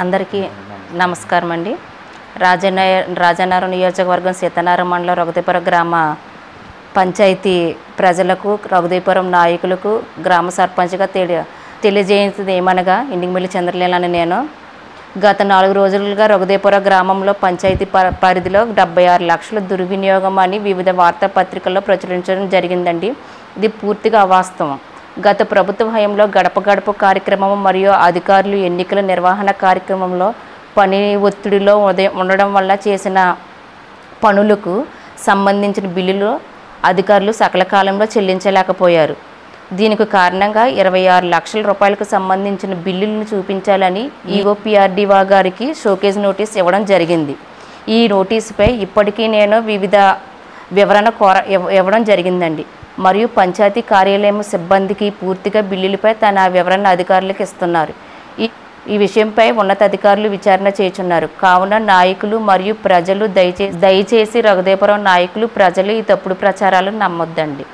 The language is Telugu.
అందరికీ నమస్కారం అండి. రాజానగరం నియోజకవర్గం సీతానగరం మండలం రఘుదేపురం గ్రామ పంచాయతీ ప్రజలకు, రఘుదేపురం నాయకులకు గ్రామ సర్పంచ్గా తెలియజేయించింది ఏమనగా ఇండిమిల్లి చంద్రలీల అని నేను గత 4 రోజులుగా రఘుదేపురం గ్రామంలో పంచాయతీ పరిధిలో 76 లక్షల దుర్వినియోగం అని వివిధ వార్తాపత్రికల్లో ప్రచురించడం జరిగిందండి. ఇది పూర్తిగా అవాస్తవం. గత ప్రభుత్వ హయాంలో గడప గడప కార్యక్రమం మరియు అధికారులు ఎన్నికల నిర్వహణ కార్యక్రమంలో పని ఒత్తిడిలో ఉండడం వల్ల చేసిన పనులకు సంబంధించిన బిల్లులు అధికారులు సకల కాలంలో చెల్లించలేకపోయారు. దీనికి కారణంగా 26 లక్షల రూపాయలకు సంబంధించిన బిల్లులను చూపించాలని ఈఓపీఆర్డీఓ గారికి షోకేజ్ నోటీస్ ఇవ్వడం జరిగింది. ఈ నోటీసుపై ఇప్పటికీ నేను వివిధ వివరణ ఇవ్వడం జరిగిందండి. మరియు పంచాయతీ కార్యాలయం సిబ్బందికి పూర్తిగా బిల్లులపై తన వివరణ అధికారులకు ఇస్తున్నారు. ఈ విషయంపై ఉన్నతాధికారులు విచారణ చేస్తున్నారు. కావున నాయకులు మరియు ప్రజలు దయచేసి రఘుదేపురం నాయకులు, ప్రజలు ఈ తప్పుడు ప్రచారాలను నమ్మొద్దండి.